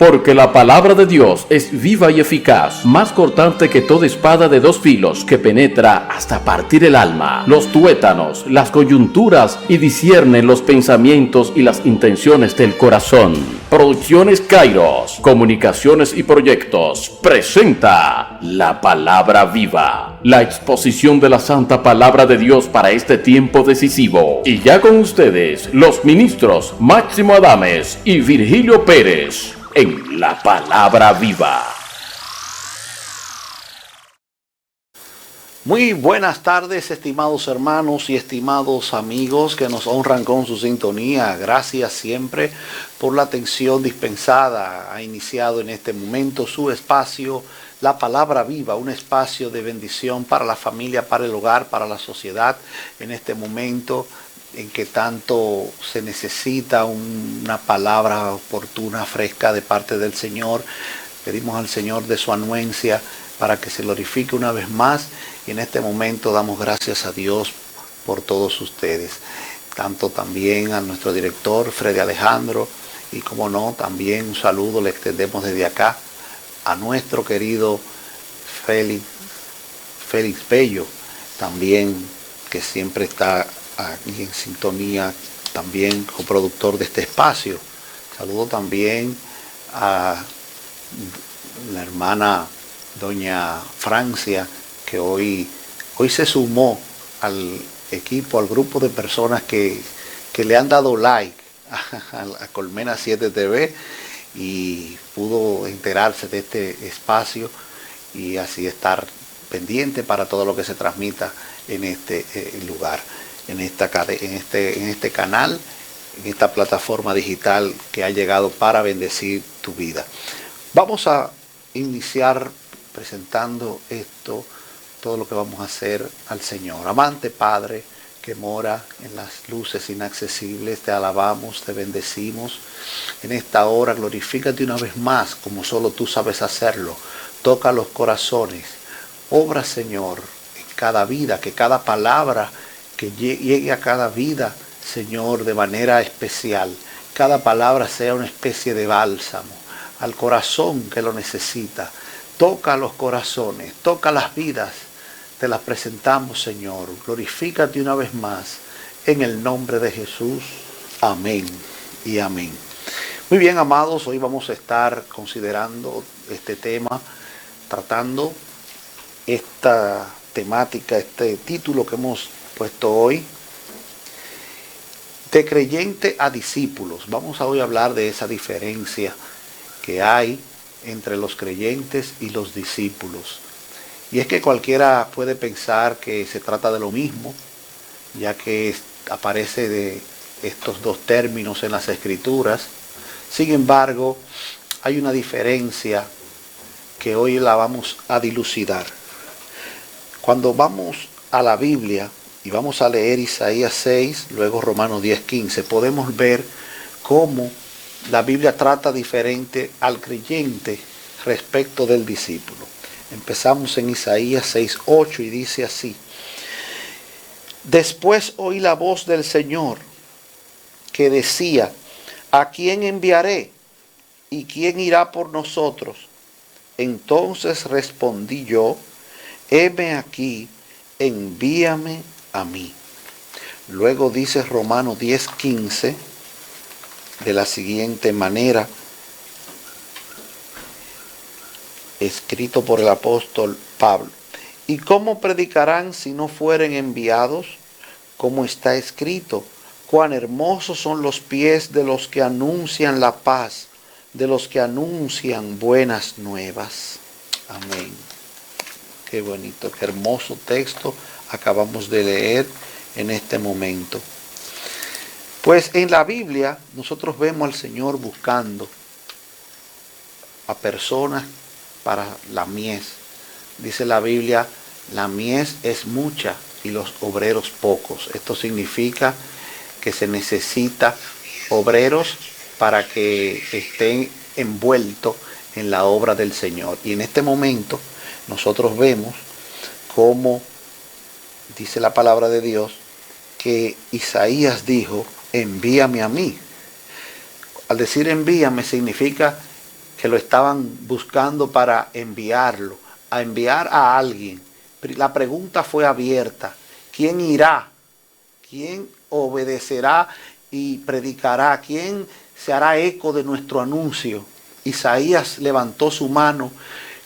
Porque la palabra de Dios es viva y eficaz, más cortante que toda espada de dos filos, que penetra hasta partir el alma, los tuétanos, las coyunturas, y discierne los pensamientos y las intenciones del corazón. Producciones Kairos, Comunicaciones y Proyectos presenta La Palabra Viva, la exposición de la Santa Palabra de Dios para este tiempo decisivo. Y ya con ustedes, los ministros Máximo Adames y Virgilio Pérez en La Palabra Viva. Muy buenas tardes, estimados hermanos y estimados amigos que nos honran con su sintonía. Gracias siempre por la atención dispensada. Ha iniciado en este momento su espacio, La Palabra Viva, un espacio de bendición para la familia, para el hogar, para la sociedad. En este momento en que tanto se necesita una palabra oportuna, fresca de parte del Señor. Pedimos al Señor de su anuencia para que se glorifique una vez más. Y en este momento damos gracias a Dios por todos ustedes. Tanto también a nuestro director, Freddy Alejandro, y como no, también un saludo le extendemos desde acá a nuestro querido Félix Bello, también que siempre está aquí en sintonía, también coproductor de este espacio. Saludo también a la hermana doña Francia, que hoy se sumó al equipo, al grupo de personas que le han dado like a Colmena 7 TV y pudo enterarse de este espacio y así estar pendiente para todo lo que se transmita en este lugar, en este canal, en esta plataforma digital que ha llegado para bendecir tu vida. Vamos a iniciar presentando todo lo que vamos a hacer al Señor. Amante Padre que mora en las luces inaccesibles, te alabamos, te bendecimos. En esta hora glorifícate una vez más como solo tú sabes hacerlo. Toca los corazones. Obra, Señor, en cada vida, que cada palabra que llegue a cada vida, Señor, de manera especial. Cada palabra sea una especie de bálsamo al corazón que lo necesita. Toca los corazones, toca las vidas. Te las presentamos, Señor. Glorifícate una vez más en el nombre de Jesús. Amén y amén. Muy bien, amados, hoy vamos a estar considerando este tema, tratando esta temática, este título que hemos puesto hoy, de creyente a discípulos. Vamos a hoy hablar de esa diferencia que hay entre los creyentes y los discípulos. Y es que cualquiera puede pensar que se trata de lo mismo, ya que aparece de estos dos términos en las Escrituras. Sin embargo, hay una diferencia que hoy la vamos a dilucidar. Cuando vamos a la Biblia y vamos a leer Isaías 6, luego Romanos 10:15, podemos ver cómo la Biblia trata diferente al creyente respecto del discípulo. Empezamos en Isaías 6:8 y dice así: Después oí la voz del Señor que decía, ¿a quién enviaré? ¿Y quién irá por nosotros? Entonces respondí yo, heme aquí, envíame a mí. Luego dice Romanos 10:15 de la siguiente manera, escrito por el apóstol Pablo: ¿Y cómo predicarán si no fueren enviados? Como está escrito, cuán hermosos son los pies de los que anuncian la paz, de los que anuncian buenas nuevas. Amén. Qué bonito, qué hermoso texto acabamos de leer en este momento. Pues en la Biblia nosotros vemos al Señor buscando a personas para la mies. Dice la Biblia, la mies es mucha y los obreros pocos. Esto significa que se necesita obreros para que estén envueltos en la obra del Señor. Y en este momento nosotros vemos cómo dice la palabra de Dios que Isaías dijo, envíame a mí. Al decir envíame significa que lo estaban buscando para enviarlo, a enviar a alguien. La pregunta fue abierta. ¿Quién irá? ¿Quién obedecerá y predicará? ¿Quién se hará eco de nuestro anuncio? Isaías levantó su mano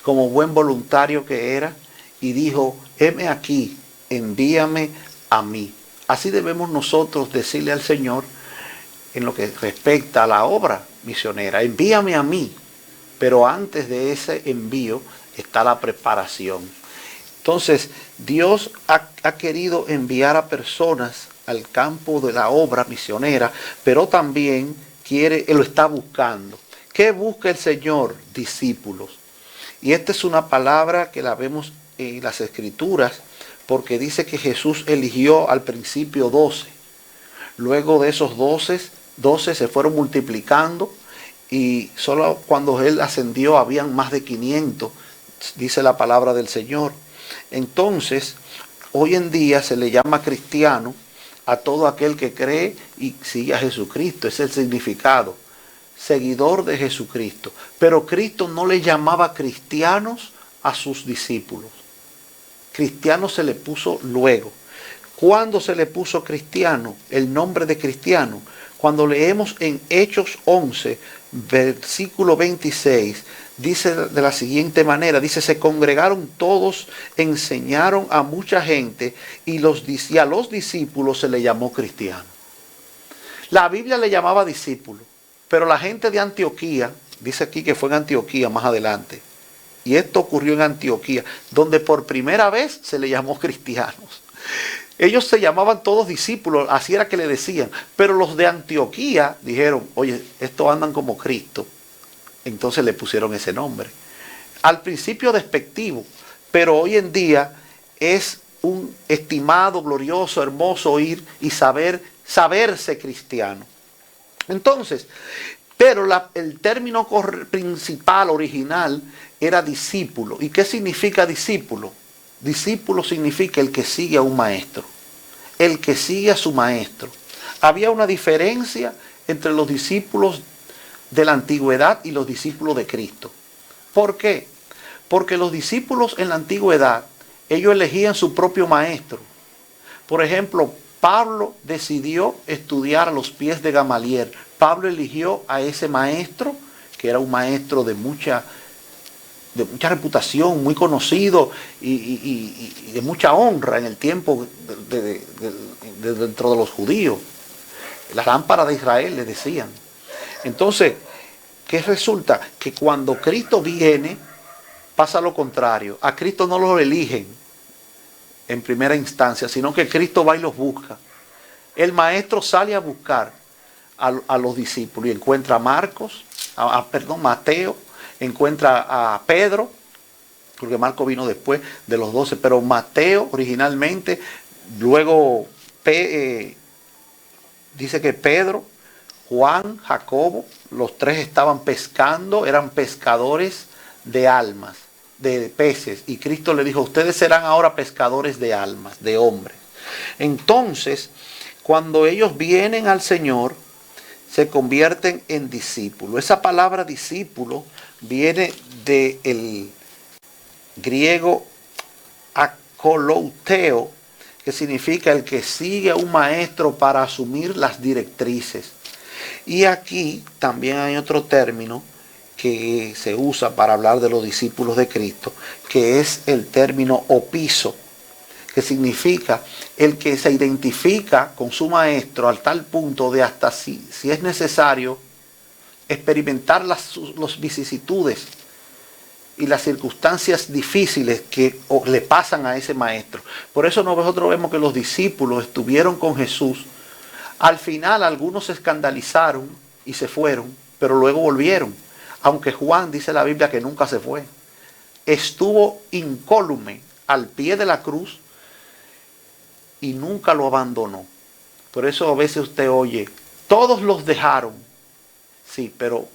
como buen voluntario que era y dijo, heme aquí, envíame a mí. Así debemos nosotros decirle al Señor en lo que respecta a la obra misionera, envíame a mí. Pero antes de ese envío está la preparación. Entonces, Dios ha querido enviar a personas al campo de la obra misionera, pero también lo está buscando. ¿Qué busca el Señor? Discípulos. Y esta es una palabra que la vemos en las Escrituras, porque dice que Jesús eligió al principio 12. Luego de esos 12 se fueron multiplicando y solo cuando Él ascendió habían más de 500, dice la palabra del Señor. Entonces, hoy en día se le llama cristiano a todo aquel que cree y sigue a Jesucristo. Es el significado. Seguidor de Jesucristo. Pero Cristo no le llamaba cristianos a sus discípulos. Cristiano se le puso luego. ¿Cuándo se le puso cristiano? El nombre de cristiano. Cuando leemos en Hechos 11, versículo 26, dice de la siguiente manera, dice, se congregaron todos, enseñaron a mucha gente y a los discípulos se le llamó cristiano. La Biblia le llamaba discípulo, pero la gente de Antioquía, dice aquí que fue en Antioquía más adelante, y esto ocurrió en Antioquía, donde por primera vez se le llamó cristianos. Ellos se llamaban todos discípulos, así era que le decían, pero los de Antioquía dijeron, oye, estos andan como Cristo. Entonces le pusieron ese nombre. Al principio despectivo, pero hoy en día es un estimado, glorioso, hermoso oír y saberse cristiano. Entonces, pero el término principal, original, era discípulo. ¿Y qué significa discípulo? Discípulo significa el que sigue a un maestro, el que sigue a su maestro. Había una diferencia entre los discípulos de la antigüedad y los discípulos de Cristo. ¿Por qué? Porque los discípulos en la antigüedad, ellos elegían su propio maestro. Por ejemplo, Pablo decidió estudiar a los pies de Gamaliel. Pablo eligió a ese maestro, que era un maestro de mucha reputación, muy conocido y de mucha honra en el tiempo dentro de los judíos. La lámpara de Israel, le decían. Entonces, ¿qué resulta? Que cuando Cristo viene, pasa lo contrario. A Cristo no lo eligen en primera instancia, sino que Cristo va y los busca. El maestro sale a buscar a los discípulos y encuentra a Mateo, encuentra a Pedro, porque Marco vino después de los 12, pero Mateo originalmente, luego dice que Pedro, Juan, Jacobo, los tres estaban pescando, eran pescadores de almas, de peces, y Cristo le dijo, ustedes serán ahora pescadores de almas, de hombres. Entonces, cuando ellos vienen al Señor, se convierten en discípulos. Esa palabra discípulo viene del griego akolouteo, que significa el que sigue a un maestro para asumir las directrices. Y aquí también hay otro término que se usa para hablar de los discípulos de Cristo, que es el término opiso, que significa el que se identifica con su maestro al tal punto de hasta si es necesario experimentar las vicisitudes y las circunstancias difíciles que le pasan a ese maestro. Por eso nosotros vemos que los discípulos estuvieron con Jesús. Al final algunos se escandalizaron y se fueron, pero luego volvieron. Aunque Juan dice la Biblia que nunca se fue. Estuvo incólume al pie de la cruz y nunca lo abandonó. Por eso a veces usted oye, todos los dejaron. Sí, pero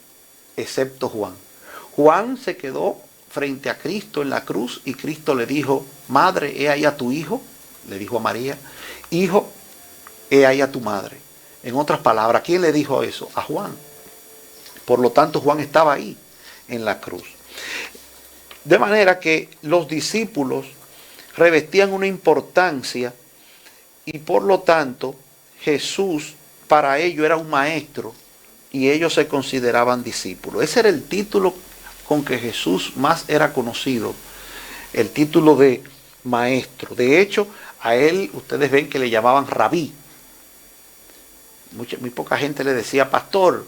excepto Juan. Juan se quedó frente a Cristo en la cruz y Cristo le dijo, madre, he ahí a tu hijo, le dijo a María, hijo, he ahí a tu madre. En otras palabras, ¿quién le dijo eso? A Juan. Por lo tanto, Juan estaba ahí. en la cruz. De manera que los discípulos revestían una importancia y por lo tanto Jesús para ellos era un maestro y ellos se consideraban discípulos. Ese era el título con que Jesús más era conocido, el título de maestro. De hecho, a él ustedes ven que le llamaban rabí. Muy poca gente le decía pastor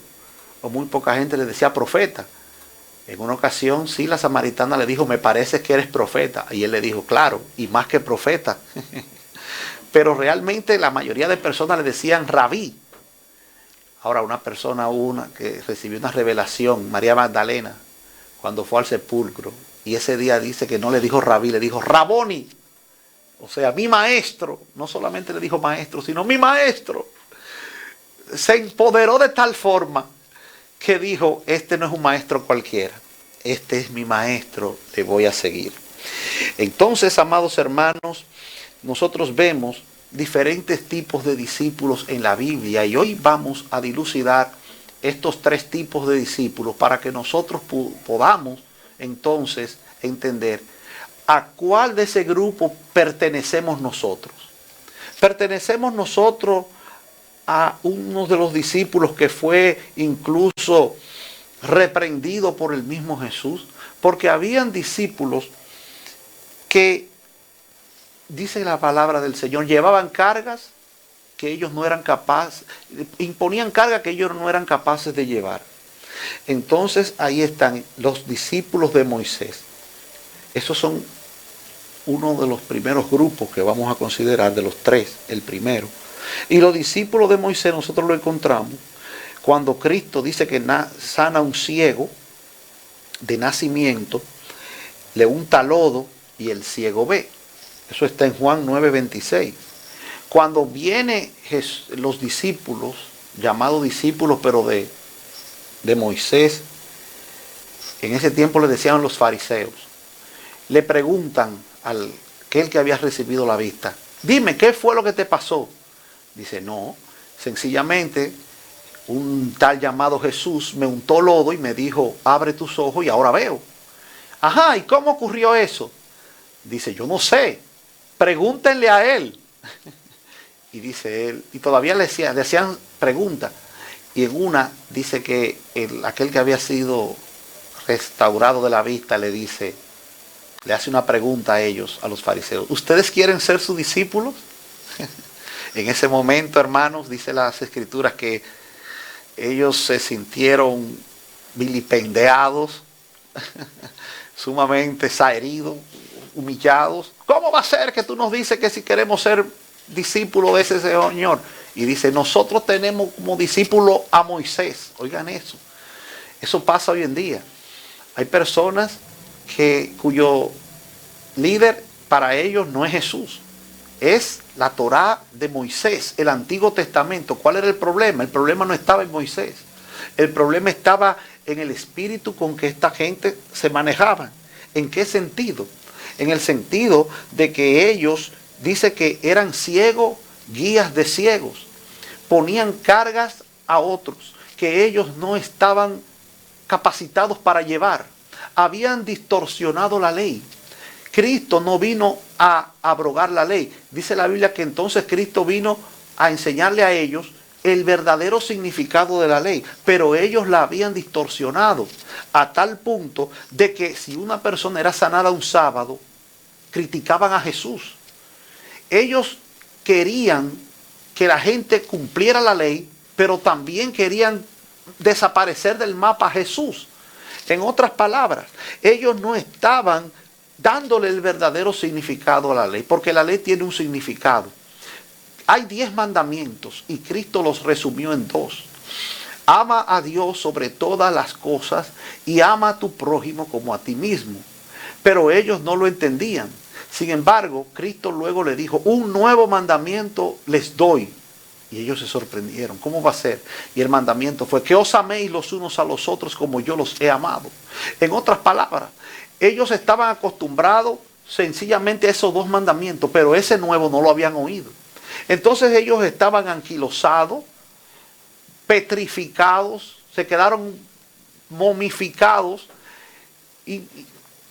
o muy poca gente le decía profeta. En una ocasión, sí, la samaritana le dijo, me parece que eres profeta. Y él le dijo, claro, y más que profeta. Pero realmente la mayoría de personas le decían rabí. Ahora, una persona que recibió una revelación, María Magdalena, cuando fue al sepulcro, y ese día dice que no le dijo rabí, le dijo raboni. O sea, mi maestro. No solamente le dijo maestro, sino mi maestro. Se empoderó de tal forma que dijo, este no es un maestro cualquiera, este es mi maestro, le voy a seguir. Entonces, amados hermanos, nosotros vemos diferentes tipos de discípulos en la Biblia y hoy vamos a dilucidar estos tres tipos de discípulos para que nosotros podamos entonces entender a cuál de ese grupo pertenecemos nosotros. Pertenecemos nosotros a uno de los discípulos que fue incluso reprendido por el mismo Jesús, porque habían discípulos que, dice la palabra del Señor, llevaban cargas que ellos no eran capaces, imponían cargas que ellos no eran capaces de llevar. Entonces ahí están los discípulos de Moisés. Esos son uno de los primeros grupos que vamos a considerar, de los tres, el primero. Y los discípulos de Moisés nosotros lo encontramos cuando Cristo dice que sana a un ciego de nacimiento, le unta lodo y el ciego ve. Eso está en Juan 9:26. Cuando vienen los discípulos, llamados discípulos pero de Moisés, en ese tiempo le decían los fariseos, le preguntan al aquel que había recibido la vista, dime, ¿qué fue lo que te pasó? Dice, no, sencillamente un tal llamado Jesús me untó lodo y me dijo, abre tus ojos y ahora veo. Ajá, ¿y cómo ocurrió eso? Dice, yo no sé, pregúntenle a él. Y dice él, y todavía le hacían preguntas. Y en una dice que aquel que había sido restaurado de la vista le dice, le hace una pregunta a ellos, a los fariseos, ¿ustedes quieren ser sus discípulos? En ese momento, hermanos, dice las escrituras que ellos se sintieron vilipendiados, sumamente heridos, humillados. ¿Cómo va a ser que tú nos dices que si queremos ser discípulos de ese Señor? Y dice, nosotros tenemos como discípulo a Moisés. Oigan eso. Eso pasa hoy en día. Hay personas cuyo líder para ellos no es Jesús. Es la Torá de Moisés, el Antiguo Testamento. ¿Cuál era el problema? El problema no estaba en Moisés. El problema estaba en el espíritu con que esta gente se manejaba. ¿En qué sentido? En el sentido de que ellos, dice que eran ciegos, guías de ciegos. Ponían cargas a otros que ellos no estaban capacitados para llevar. Habían distorsionado la ley. Cristo no vino a abrogar la ley. Dice la Biblia que entonces Cristo vino a enseñarle a ellos el verdadero significado de la ley, pero ellos la habían distorsionado a tal punto de que si una persona era sanada un sábado, criticaban a Jesús. Ellos querían que la gente cumpliera la ley, pero también querían desaparecer del mapa a Jesús. En otras palabras, ellos no estaban dándole el verdadero significado a la ley, porque la ley tiene un significado. Hay 10 mandamientos y Cristo los resumió en 2. Ama a Dios sobre todas las cosas y ama a tu prójimo como a ti mismo. Pero ellos no lo entendían. Sin embargo, Cristo luego le dijo, un nuevo mandamiento les doy. Y ellos se sorprendieron. ¿Cómo va a ser? Y el mandamiento fue que os améis los unos a los otros como yo los he amado. En otras palabras, ellos estaban acostumbrados sencillamente a esos 2 mandamientos, pero ese nuevo no lo habían oído. Entonces ellos estaban anquilosados, petrificados, se quedaron momificados,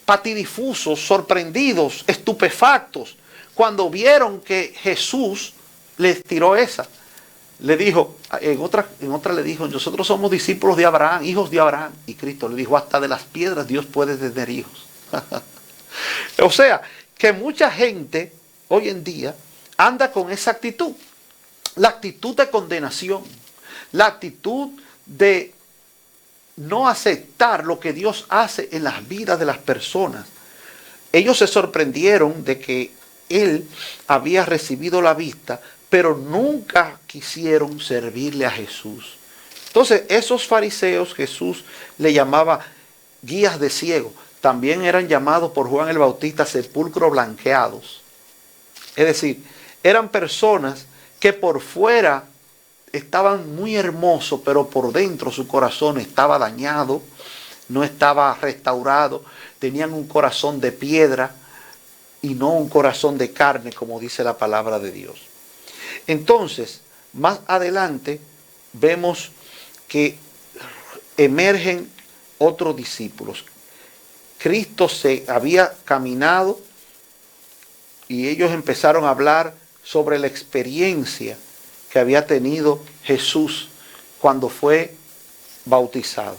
patidifusos, sorprendidos, estupefactos, cuando vieron que Jesús les tiró esa. Le dijo, en otra le dijo, nosotros somos discípulos de Abraham, hijos de Abraham. Y Cristo le dijo, hasta de las piedras Dios puede tener hijos. O sea, que mucha gente hoy en día anda con esa actitud. La actitud de condenación, la actitud de no aceptar lo que Dios hace en las vidas de las personas. Ellos se sorprendieron de que él había recibido la vista, pero nunca quisieron servirle a Jesús. Entonces, esos fariseos Jesús le llamaba guías de ciego. También eran llamados por Juan el Bautista sepulcros blanqueados. Es decir, eran personas que por fuera estaban muy hermosos, pero por dentro su corazón estaba dañado, no estaba restaurado, tenían un corazón de piedra y no un corazón de carne, como dice la palabra de Dios. Entonces, más adelante vemos que emergen otros discípulos. Cristo se había caminado y ellos empezaron a hablar sobre la experiencia que había tenido Jesús cuando fue bautizado.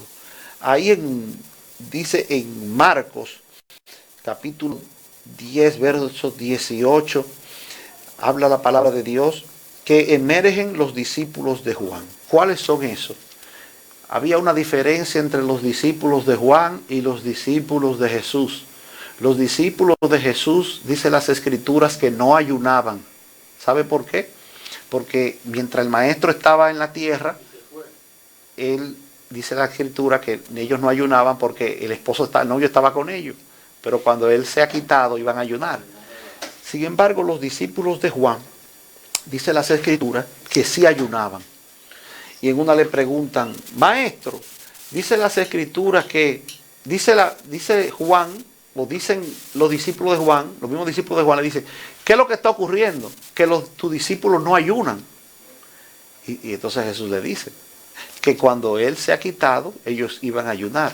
Ahí dice en Marcos, capítulo 10, verso 18, habla la palabra de Dios, que emergen los discípulos de Juan. ¿Cuáles son esos? Había una diferencia entre los discípulos de Juan y los discípulos de Jesús. Los discípulos de Jesús, dice las Escrituras, que no ayunaban. ¿Sabe por qué? Porque mientras el maestro estaba en la tierra, él, dice la Escritura, que ellos no ayunaban porque el novio estaba con ellos. Pero cuando él se ha quitado, iban a ayunar. Sin embargo, los discípulos de Juan, dice las Escrituras, que sí ayunaban. Y en una le preguntan, maestro, dice las Escrituras que, dice Juan, o dicen los discípulos de Juan, los mismos discípulos de Juan le dicen, ¿qué es lo que está ocurriendo? Que tus discípulos no ayunan. Y entonces Jesús le dice que cuando él se ha quitado, ellos iban a ayunar.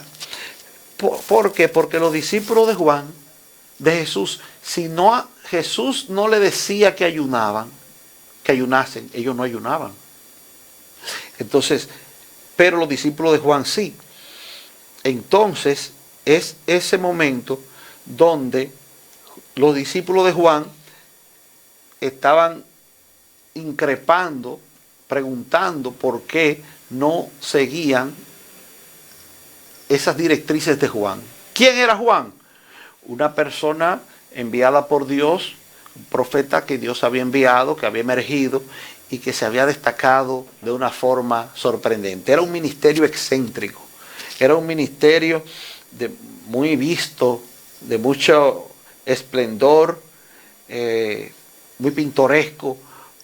¿Por qué? Porque los discípulos de Juan, de Jesús, Jesús no le decía que ayunaban, que ayunasen, ellos no ayunaban. Entonces, pero los discípulos de Juan sí. Entonces, es ese momento donde los discípulos de Juan estaban increpando, preguntando por qué no seguían esas directrices de Juan. ¿Quién era Juan? Una persona enviada por Dios, un profeta que Dios había enviado, que había emergido y que se había destacado de una forma sorprendente. Era un ministerio excéntrico, era un ministerio muy visto, de mucho esplendor, muy pintoresco,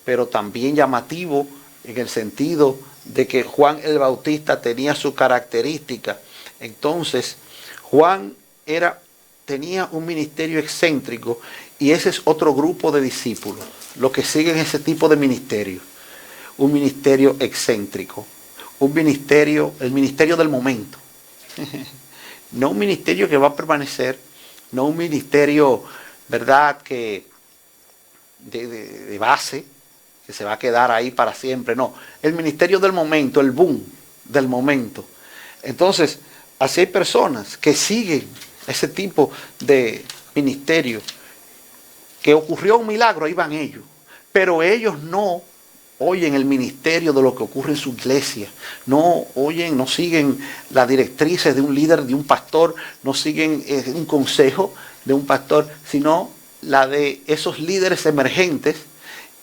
pero también llamativo en el sentido de que Juan el Bautista tenía su característica. Entonces, Juan tenía un ministerio excéntrico y ese es otro grupo de discípulos, los que siguen ese tipo de ministerio. Un ministerio excéntrico, el ministerio del momento. No un ministerio que va a permanecer, no un ministerio, ¿verdad?, que de base, que se va a quedar ahí para siempre. No, el ministerio del momento, el boom del momento. Entonces, así hay personas que siguen ese tipo de ministerio. Que ocurrió un milagro, ahí van ellos. Pero ellos no oyen el ministerio de lo que ocurre en su iglesia. No siguen las directrices de un líder, de un pastor, no siguen un consejo de un pastor, sino la de esos líderes emergentes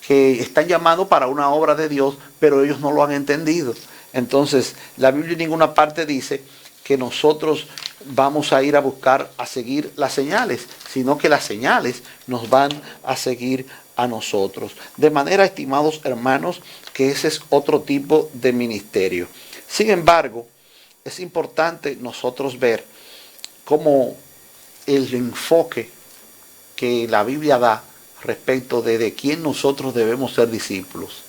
que están llamados para una obra de Dios, pero ellos no lo han entendido. Entonces, la Biblia en ninguna parte dice que nosotros vamos a ir a seguir las señales, sino que las señales nos van a seguir a nosotros. De manera, estimados hermanos, que ese es otro tipo de ministerio. Sin embargo, es importante nosotros ver cómo el enfoque que la Biblia da respecto de quién nosotros debemos ser discípulos.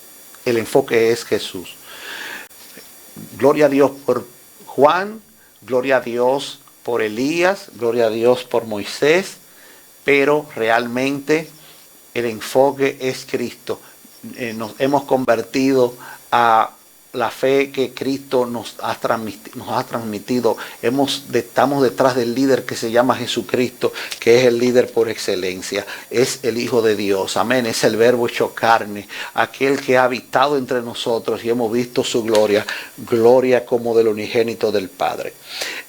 El enfoque es Jesús. Gloria a Dios por Juan, gloria a Dios por Elías, gloria a Dios por Moisés, pero realmente el enfoque es Cristo. Nos hemos convertido a la fe que Cristo nos ha transmitido. Estamos detrás del líder que se llama Jesucristo, que es el líder por excelencia. Es el Hijo de Dios. Amén. Es el Verbo hecho carne. Aquel que ha habitado entre nosotros y hemos visto su gloria. Gloria como del unigénito del Padre.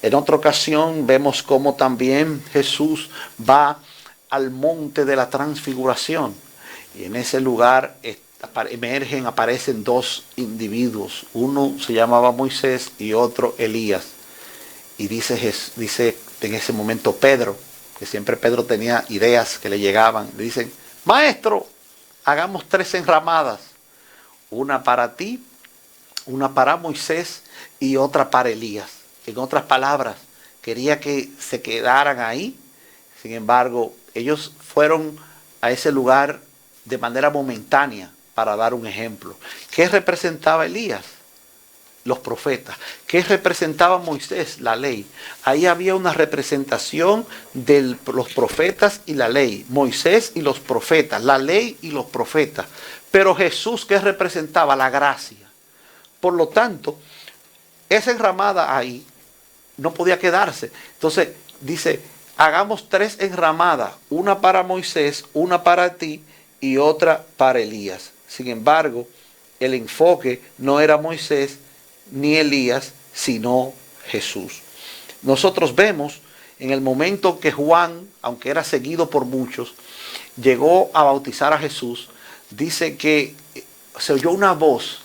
En otra ocasión vemos cómo también Jesús va al monte de la transfiguración. Y en ese lugar aparecen dos individuos. Uno se llamaba Moisés y otro Elías. Y dice en ese momento Pedro, que siempre Pedro tenía ideas que le llegaban, le dicen: maestro, hagamos 3 enramadas. Una para ti, una para Moisés y otra para Elías. En otras palabras, quería que se quedaran ahí. Sin embargo, ellos fueron a ese lugar de manera momentánea para dar un ejemplo. ¿Qué representaba Elías? Los profetas. ¿Qué representaba Moisés? La ley. Ahí había una representación de los profetas y la ley. Moisés y los profetas, la ley y los profetas. Pero Jesús, ¿qué representaba? La gracia. Por lo tanto, esa enramada ahí no podía quedarse. Entonces dice: hagamos 3 enramadas, una para Moisés, una para ti y otra para Elías. Sin embargo, el enfoque no era Moisés ni Elías, sino Jesús. Nosotros vemos en el momento que Juan, aunque era seguido por muchos, llegó a bautizar a Jesús, dice que se oyó una voz: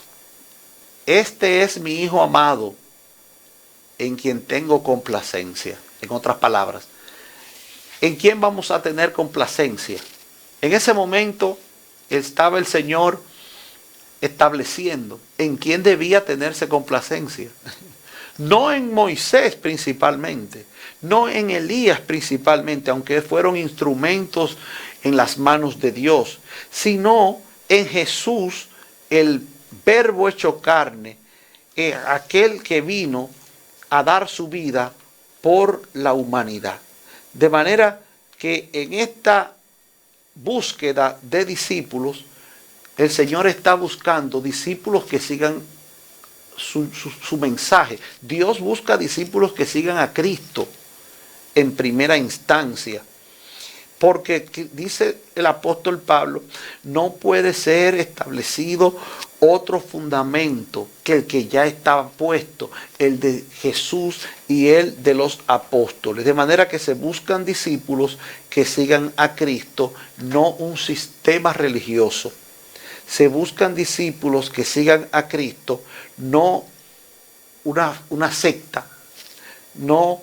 este es mi Hijo amado, en quien tengo complacencia. En otras palabras, ¿en quién vamos a tener complacencia? En ese momento estaba el Señor estableciendo en quién debía tenerse complacencia. No en Moisés principalmente, no en Elías principalmente, aunque fueron instrumentos en las manos de Dios, sino en Jesús, el Verbo hecho carne, aquel que vino a dar su vida por la humanidad. De manera que en esta búsqueda de discípulos, el Señor está buscando discípulos que sigan su mensaje. Dios busca discípulos que sigan a Cristo en primera instancia. Porque dice el apóstol Pablo, no puede ser establecido otro fundamento que el que ya estaba puesto, el de Jesús y el de los apóstoles. De manera que se buscan discípulos que sigan a Cristo, no un sistema religioso. Se buscan discípulos que sigan a Cristo, no una secta, no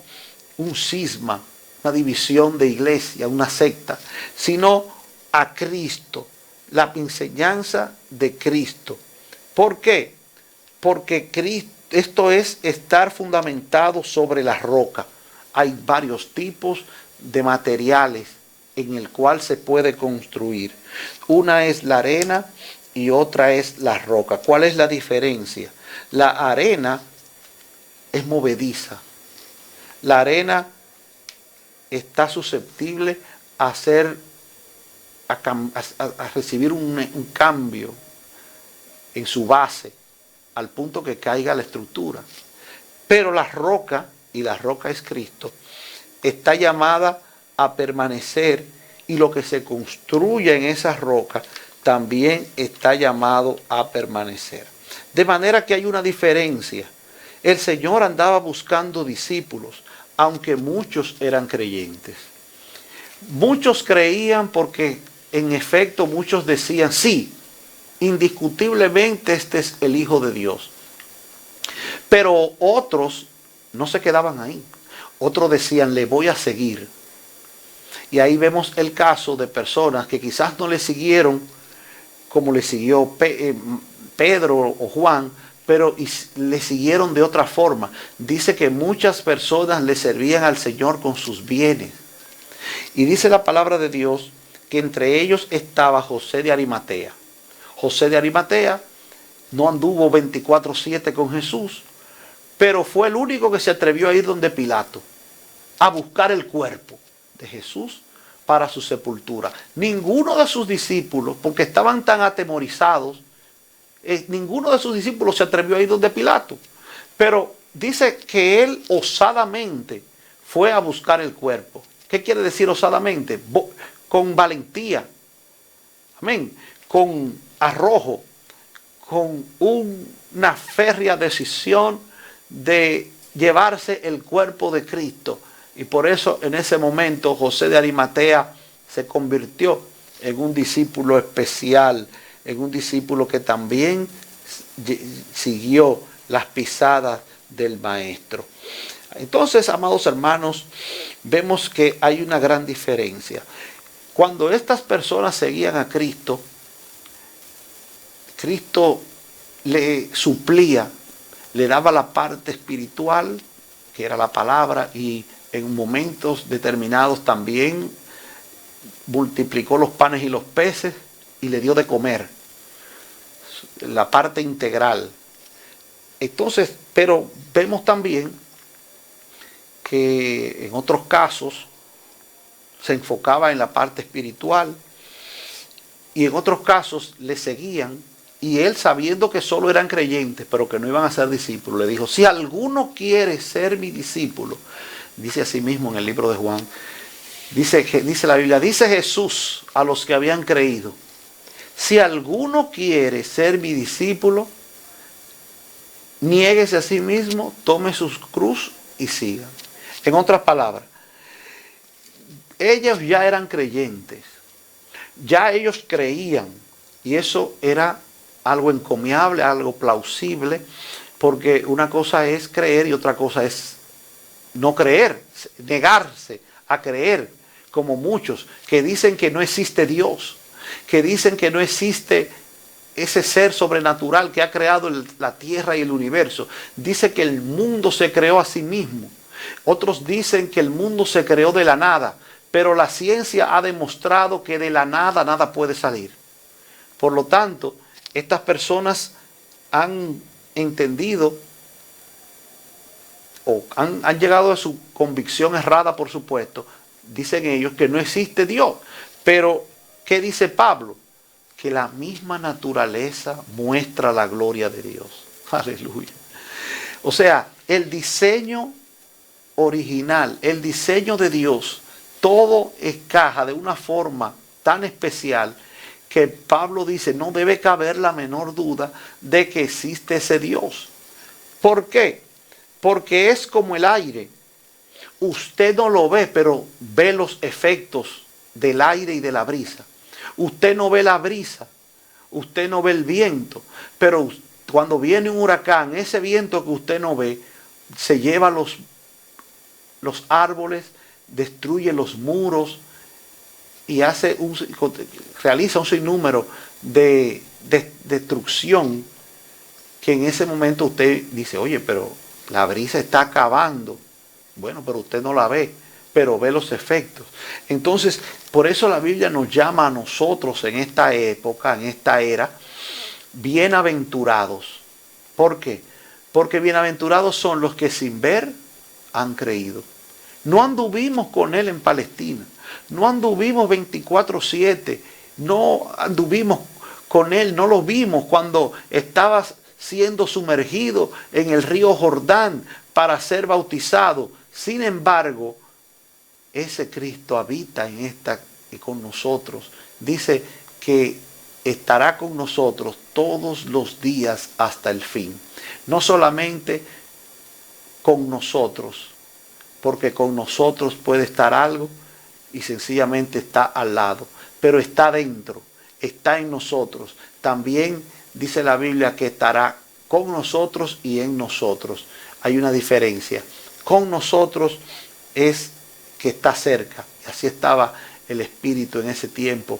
un cisma, una división de iglesia, una secta, sino a Cristo, la enseñanza de Cristo. ¿Por qué? Porque Cristo, esto es estar fundamentado sobre la roca. Hay varios tipos de materiales en el cual se puede construir. Una es la arena y otra es la roca. ¿Cuál es la diferencia? La arena es movediza. La arena está susceptible a recibir un cambio en su base, al punto que caiga la estructura. Pero la roca, y la roca es Cristo, está llamada a permanecer, y lo que se construye en esa roca también está llamado a permanecer. De manera que hay una diferencia. El Señor andaba buscando discípulos, aunque muchos eran creyentes. Muchos creían porque en efecto muchos decían: sí, indiscutiblemente este es el Hijo de Dios. Pero otros no se quedaban ahí. Otros decían: le voy a seguir. Y ahí vemos el caso de personas que quizás no le siguieron como le siguió Pedro o Juan, pero le siguieron de otra forma. Dice que muchas personas le servían al Señor con sus bienes. Y dice la palabra de Dios que entre ellos estaba José de Arimatea. José de Arimatea no anduvo 24/7 con Jesús, pero fue el único que se atrevió a ir donde Pilato. a buscar el cuerpo de Jesús para su sepultura. Ninguno de sus discípulos, porque estaban tan atemorizados, ninguno de sus discípulos se atrevió a ir donde Pilato. Pero dice que él osadamente fue a buscar el cuerpo. ¿Qué quiere decir osadamente? Con valentía. Amén. Con arrojo. Con una férrea decisión de llevarse el cuerpo de Cristo. Y por eso en ese momento José de Arimatea se convirtió en un discípulo especial, en un discípulo que también siguió las pisadas del Maestro. Entonces, amados hermanos, vemos que hay una gran diferencia. Cuando estas personas seguían a Cristo, Cristo le suplía, le daba la parte espiritual, que era la palabra, y en momentos determinados también multiplicó los panes y los peces y le dio de comer. La parte integral. Entonces, pero vemos también que en otros casos se enfocaba en la parte espiritual y en otros casos le seguían, y él, sabiendo que solo eran creyentes pero que no iban a ser discípulos, le dijo: si alguno quiere ser mi discípulo, dice así mismo en el libro de Juan, dice la Biblia, dice Jesús a los que habían creído: si alguno quiere ser mi discípulo, niéguese a sí mismo, tome su cruz y siga. En otras palabras, ellos ya eran creyentes, ya ellos creían, y eso era algo encomiable, algo plausible, porque una cosa es creer y otra cosa es no creer, negarse a creer, como muchos que dicen que no existe Dios, que dicen que no existe ese ser sobrenatural que ha creado la tierra y el universo. Dice que el mundo se creó a sí mismo. Otros dicen que el mundo se creó de la nada, pero la ciencia ha demostrado que de la nada nada puede salir. Por lo tanto, estas personas han entendido o han llegado a su convicción errada, por supuesto. Dicen ellos que no existe Dios. Pero, ¿qué dice Pablo? Que la misma naturaleza muestra la gloria de Dios. Aleluya. O sea, el diseño original, el diseño de Dios, todo encaja de una forma tan especial que Pablo dice: no debe caber la menor duda de que existe ese Dios. ¿Por qué? Porque es como el aire. Usted no lo ve, pero ve los efectos del aire y de la brisa. Usted no ve la brisa, usted no ve el viento, pero cuando viene un huracán, ese viento que usted no ve se lleva los árboles, destruye los muros y realiza un sinnúmero de destrucción, que en ese momento usted dice: oye, pero la brisa está acabando. Bueno, pero usted no la ve, pero ve los efectos. Entonces, por eso la Biblia nos llama a nosotros en esta época, en esta era, bienaventurados. ¿Por qué? Porque bienaventurados son los que sin ver han creído. No anduvimos con Él en Palestina, no anduvimos 24/7, no anduvimos con Él, no lo vimos cuando estaba siendo sumergido en el río Jordán para ser bautizado. Sin embargo, ese Cristo habita con nosotros. Dice que estará con nosotros todos los días hasta el fin. No solamente con nosotros, porque con nosotros puede estar algo y sencillamente está al lado, pero está dentro, está en nosotros. También dice la Biblia que estará con nosotros y en nosotros. Hay una diferencia. Con nosotros es que está cerca. Y así estaba el Espíritu en ese tiempo.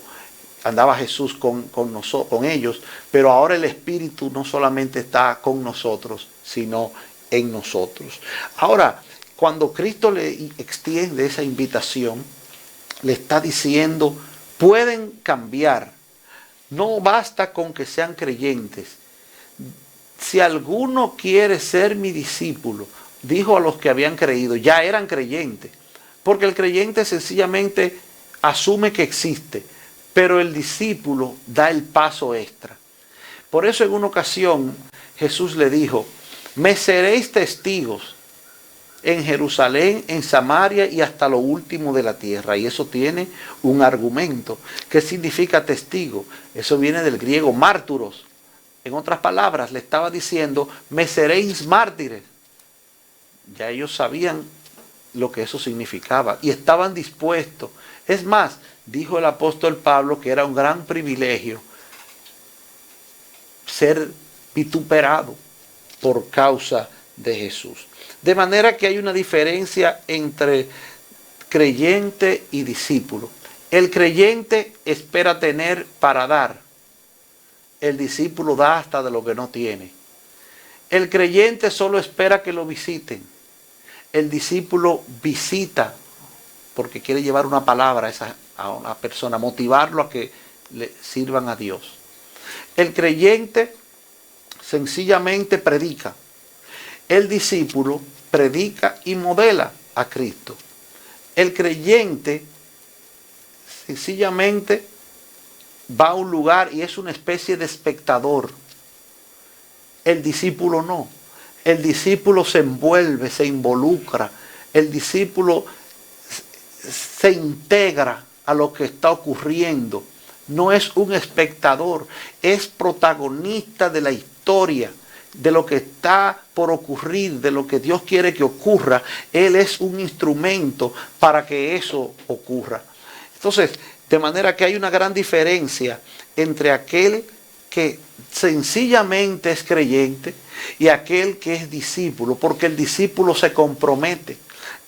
Andaba Jesús con ellos, pero ahora el Espíritu no solamente está con nosotros, sino en nosotros. Ahora, cuando Cristo le extiende esa invitación, le está diciendo: pueden cambiar. No basta con que sean creyentes. Si alguno quiere ser mi discípulo, dijo a los que habían creído, ya eran creyentes, Porque el creyente sencillamente asume que existe, pero el discípulo da el paso extra. Por eso en una ocasión Jesús le dijo, me seréis testigos en Jerusalén, en Samaria y hasta lo último de la tierra. Y eso tiene un argumento. ¿Qué significa testigo? Eso viene del griego márturos. En otras palabras, le estaba diciendo, me seréis mártires. Ya ellos sabían lo que eso significaba y estaban dispuestos. Es más, dijo el apóstol Pablo que era un gran privilegio ser vituperado por causa de Jesús. De manera que hay una diferencia entre creyente y discípulo. El creyente espera tener para dar. El discípulo da hasta de lo que no tiene. El creyente solo espera que lo visiten. El discípulo visita porque quiere llevar una palabra a una persona, motivarlo a que le sirvan a Dios. El creyente sencillamente predica. El discípulo predica y modela a Cristo. El creyente sencillamente va a un lugar y es una especie de espectador. El discípulo no. El discípulo se envuelve, se involucra. El discípulo se integra a lo que está ocurriendo. No es un espectador, es protagonista de la historia, de lo que está por ocurrir, de lo que Dios quiere que ocurra. Él es un instrumento para que eso ocurra. Entonces, de manera que hay una gran diferencia entre aquel que sencillamente es creyente y aquel que es discípulo, porque el discípulo se compromete.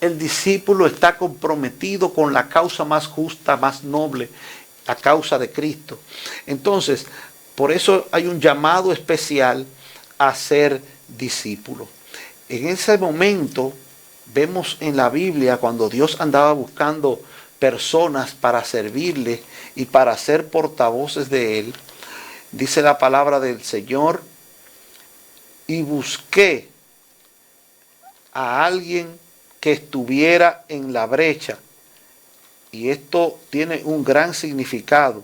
El discípulo está comprometido con la causa más justa, más noble, la causa de Cristo. Entonces, por eso hay un llamado especial a ser discípulo. En ese momento, vemos en la Biblia cuando Dios andaba buscando personas para servirle y para ser portavoces de Él, dice la palabra del Señor, y busqué a alguien que estuviera en la brecha. Y esto tiene un gran significado,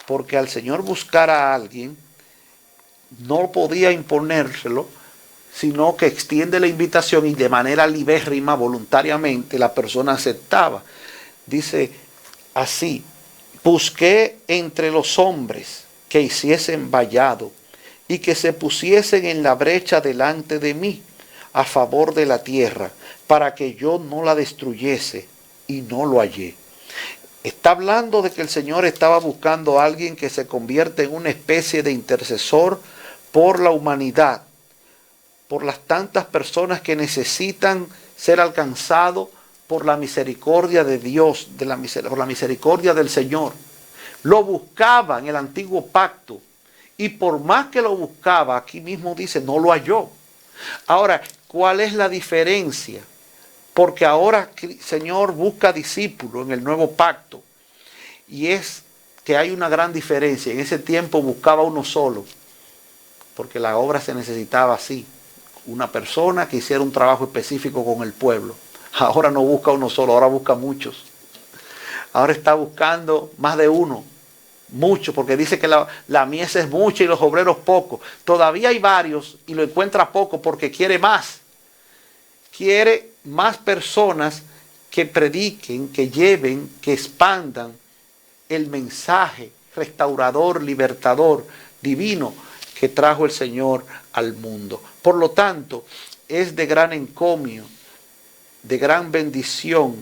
porque al Señor buscar a alguien, no podía imponérselo, sino que extiende la invitación y de manera libérrima, voluntariamente, la persona aceptaba. Dice así, busqué entre los hombres que hiciesen vallado y que se pusiesen en la brecha delante de mí a favor de la tierra, para que yo no la destruyese, y no lo hallé. Está hablando de que el Señor estaba buscando a alguien que se convierte en una especie de intercesor por la humanidad, por las tantas personas que necesitan ser alcanzados por la misericordia de Dios, por la misericordia del Señor. Lo buscaba en el antiguo pacto, y por más que lo buscaba, aquí mismo dice, no lo halló. Ahora, ¿cuál es la diferencia? Porque ahora el Señor busca discípulos en el nuevo pacto, y es que hay una gran diferencia. En ese tiempo buscaba uno solo, porque la obra se necesitaba así, una persona que hiciera un trabajo específico con el pueblo. Ahora no busca uno solo, ahora busca muchos. Ahora está buscando más de uno, muchos, porque dice que la mies es mucha y los obreros pocos. Todavía hay varios y lo encuentra poco porque quiere más. Quiere más personas que prediquen, que lleven, que expandan el mensaje restaurador, libertador, divino que trajo el Señor al mundo. Por lo tanto, es de gran encomio, de gran bendición,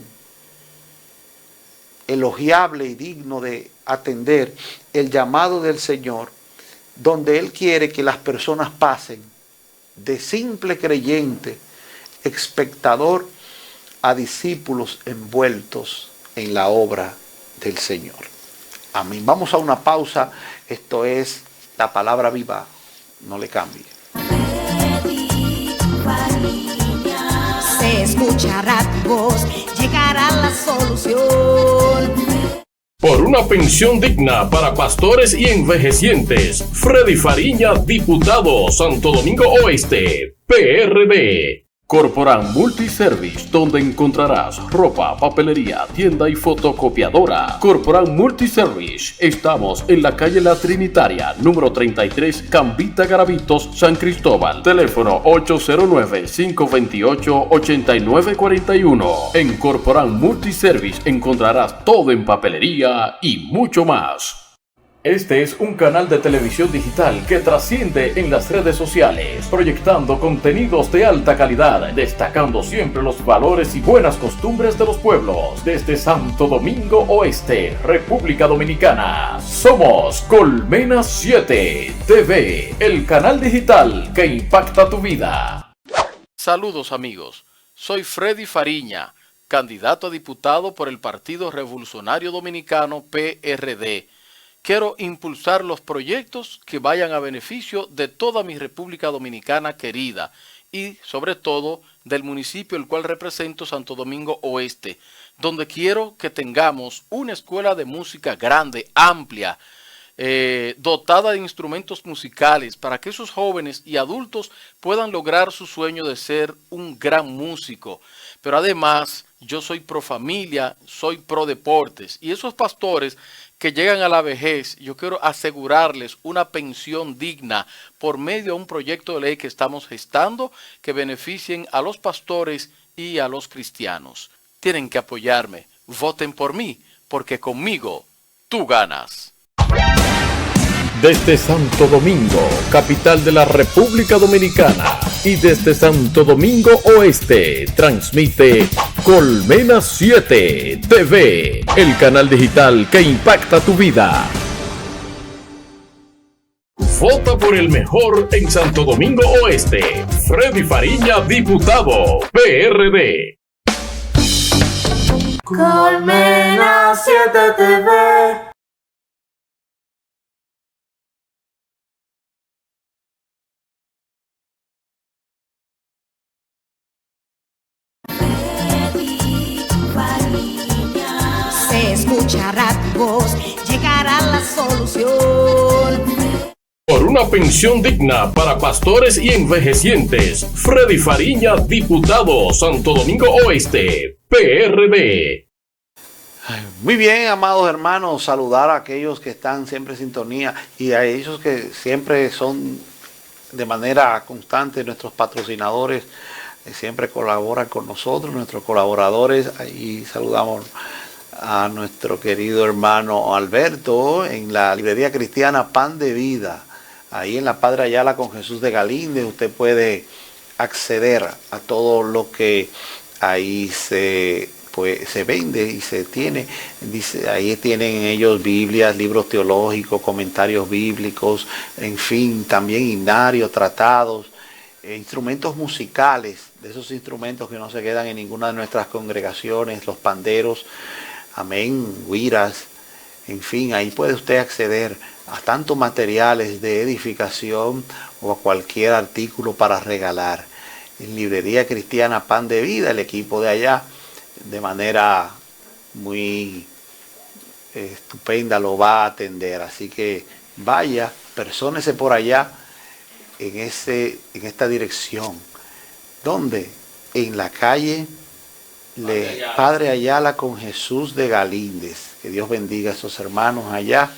elogiable y digno de atender el llamado del Señor, donde Él quiere que las personas pasen de simple creyente, espectador, a discípulos envueltos en la obra del Señor. Amén. Vamos a una pausa. Esto es la palabra viva. No le cambie. Se escuchará tu voz, llegará la solución. Por una pensión digna para pastores y Envejecientes. Freddy Fariña, diputado, Santo Domingo Oeste, PRD. Corporán Multiservice, donde encontrarás ropa, papelería, tienda y fotocopiadora. Corporán Multiservice, estamos en la calle La Trinitaria, número 33, Cambita Garavitos, San Cristóbal. Teléfono 809-528-8941. En Corporán Multiservice encontrarás todo en papelería y mucho más. Este es un canal de televisión digital que trasciende en las redes sociales, proyectando contenidos de alta calidad, destacando siempre los valores y buenas costumbres de los pueblos. Desde Santo Domingo Oeste, República Dominicana, somos Colmena 7 TV, el canal digital que impacta tu vida. Saludos amigos, soy Freddy Fariña, candidato a diputado por el Partido Revolucionario Dominicano PRD. Quiero impulsar los proyectos que vayan a beneficio de toda mi República Dominicana querida y sobre todo del municipio el cual represento, Santo Domingo Oeste, donde quiero que tengamos una escuela de música grande, amplia, dotada de instrumentos musicales para que esos jóvenes y adultos puedan lograr su sueño de ser un gran músico. Pero además yo soy pro familia, soy pro deportes y esos pastores que llegan a la vejez, yo quiero asegurarles una pensión digna por medio de un proyecto de ley que estamos gestando que beneficien a los pastores y a los cristianos. Tienen que apoyarme. Voten por mí, porque conmigo tú ganas. Desde Santo Domingo, capital de la República Dominicana, y desde Santo Domingo Oeste, transmite Colmena 7 TV, el canal digital que impacta tu vida. Vota por el mejor en Santo Domingo Oeste. Freddy Fariña, diputado, PRD. Colmena 7 TV. Se escuchará tu voz, llegará la solución. Por una pensión digna para pastores y envejecientes. Freddy Fariña, diputado, Santo Domingo Oeste, PRD. Muy bien, amados hermanos, saludar a aquellos que están siempre en sintonía y a ellos que siempre son de manera constante nuestros patrocinadores, siempre colaboran con nosotros, nuestros colaboradores. Ahí saludamos a nuestro querido hermano Alberto en la librería cristiana Pan de Vida, ahí en la Padre Ayala con Jesús de Galíndez. Usted puede acceder a todo lo que ahí se vende y se tiene. Dice, ahí tienen ellos Biblias, libros teológicos, comentarios bíblicos, en fin, también himnarios, tratados, instrumentos musicales, de esos instrumentos que no se quedan en ninguna de nuestras congregaciones, los panderos, amén, guiras, en fin, ahí puede usted acceder a tantos materiales de edificación o a cualquier artículo para regalar. En librería cristiana Pan de Vida, el equipo de allá, de manera muy estupenda lo va a atender. Así que vaya, persónese por allá en esta dirección. ¿Dónde? En la calle Padre Ayala con Jesús de Galíndez. Que Dios bendiga a esos hermanos allá,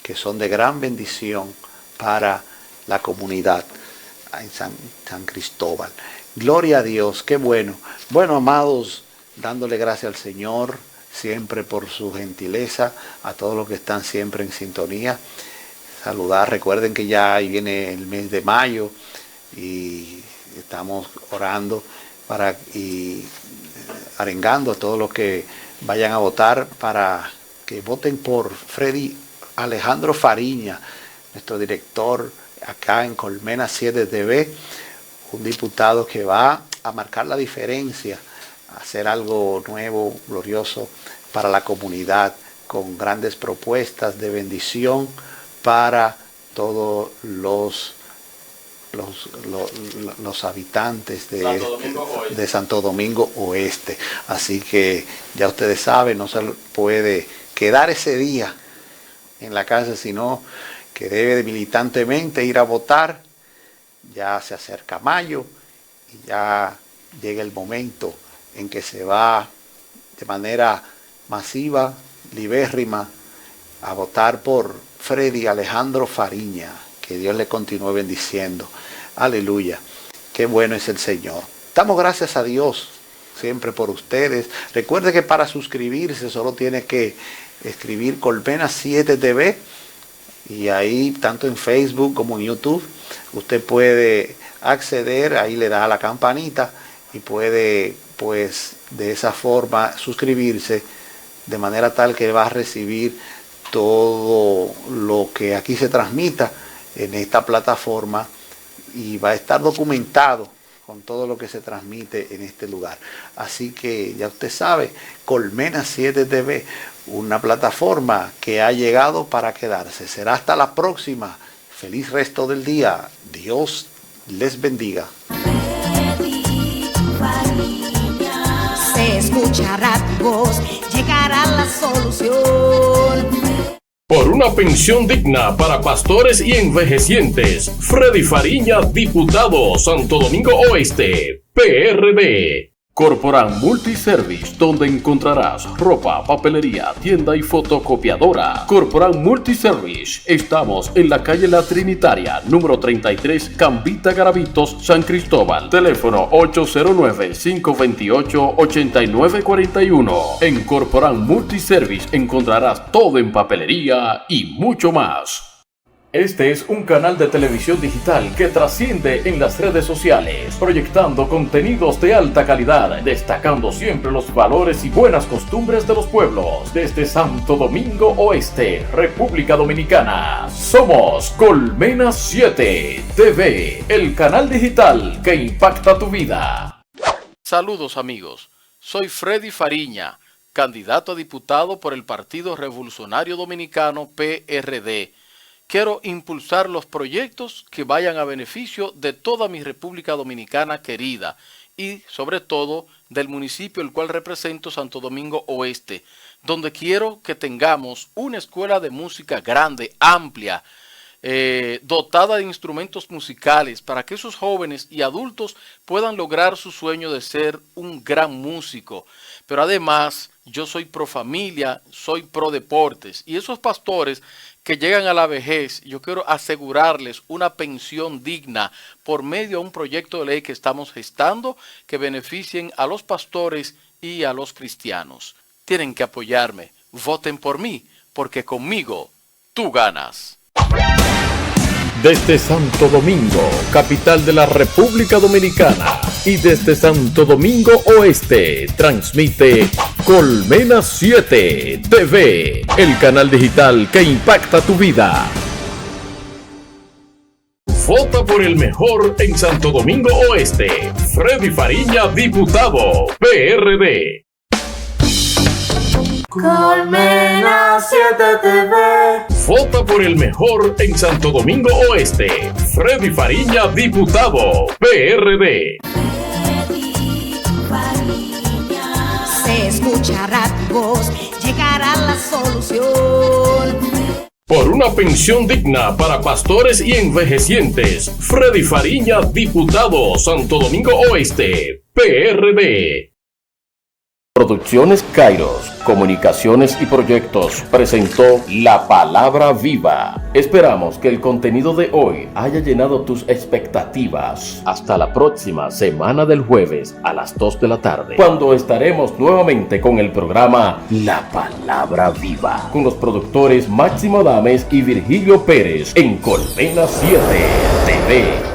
que son de gran bendición para la comunidad en San Cristóbal. Gloria a Dios, qué bueno. Bueno, amados, dándole gracias al Señor siempre por su gentileza, a todos los que están siempre en sintonía. Saludar, recuerden que ya ahí viene el mes de mayo y estamos orando y arengando a todos los que vayan a votar para que voten por Freddy Alejandro Fariña, nuestro director acá en Colmena 7 TV, un diputado que va a marcar la diferencia, a hacer algo nuevo, glorioso para la comunidad, con grandes propuestas de bendición para todos los habitantes de Santo Domingo Oeste. Así que ya ustedes saben, no se puede quedar ese día en la casa, sino que debe militantemente ir a votar. Ya se acerca mayo y ya llega el momento en que se va de manera masiva, libérrima, a votar por Freddy Alejandro Fariña. Que Dios le continúe bendiciendo. Aleluya. Qué bueno es el Señor. Damos gracias a Dios siempre por ustedes. Recuerde que para suscribirse solo tiene que escribir Colmena 7 TV. Y ahí, tanto en Facebook como en YouTube, usted puede acceder. Ahí le da a la campanita y puede, pues, de esa forma suscribirse, de manera tal que va a recibir todo lo que aquí se transmita en esta plataforma y va a estar documentado con todo lo que se transmite en este lugar. Así que ya usted sabe, Colmena 7 TV, una plataforma que ha llegado para quedarse. Será hasta la próxima. Feliz resto del día. Dios les bendiga. Se escuchará tu voz, llegará la solución. Por una pensión digna para pastores y envejecientes. Freddy Fariña, diputado, Santo Domingo Oeste, PRD. Corporán Multiservice, donde encontrarás ropa, papelería, tienda y fotocopiadora. Corporán Multiservice, estamos en la calle La Trinitaria, número 33, Cambita Garavitos, San Cristóbal. Teléfono 809-528-8941. En Corporán Multiservice encontrarás todo en papelería y mucho más. Este es un canal de televisión digital que trasciende en las redes sociales, proyectando contenidos de alta calidad, destacando siempre los valores y buenas costumbres de los pueblos. Desde Santo Domingo Oeste, República Dominicana, somos Colmena 7 TV, el canal digital que impacta tu vida. Saludos amigos, soy Freddy Fariña, candidato a diputado por el Partido Revolucionario Dominicano PRD. Quiero impulsar los proyectos que vayan a beneficio de toda mi República Dominicana querida y sobre todo del municipio el cual represento, Santo Domingo Oeste, donde quiero que tengamos una escuela de música grande, amplia, dotada de instrumentos musicales para que esos jóvenes y adultos puedan lograr su sueño de ser un gran músico. Pero además yo soy pro familia, soy pro deportes y esos pastores que llegan a la vejez, yo quiero asegurarles una pensión digna por medio de un proyecto de ley que estamos gestando que beneficien a los pastores y a los cristianos. Tienen que apoyarme. Voten por mí, porque conmigo tú ganas. Desde Santo Domingo, capital de la República Dominicana, y desde Santo Domingo Oeste, transmite Colmena 7 TV, el canal digital que impacta tu vida. Vota por el mejor en Santo Domingo Oeste. Freddy Fariña, diputado, PRD. Colmena 7 TV. Vota por el mejor en Santo Domingo Oeste. Freddy Fariña, diputado, PRD. Se escuchará tu voz, llegará la solución. Por una pensión digna para pastores y envejecientes. Freddy Fariña, diputado, Santo Domingo Oeste, PRD. Producciones Kairos, Comunicaciones y Proyectos presentó La Palabra Viva. Esperamos que el contenido de hoy haya llenado tus expectativas. Hasta la próxima semana del jueves a las 2 de la tarde, cuando estaremos nuevamente con el programa La Palabra Viva, con los productores Máximo Dames y Virgilio Pérez en Colmena 7 TV.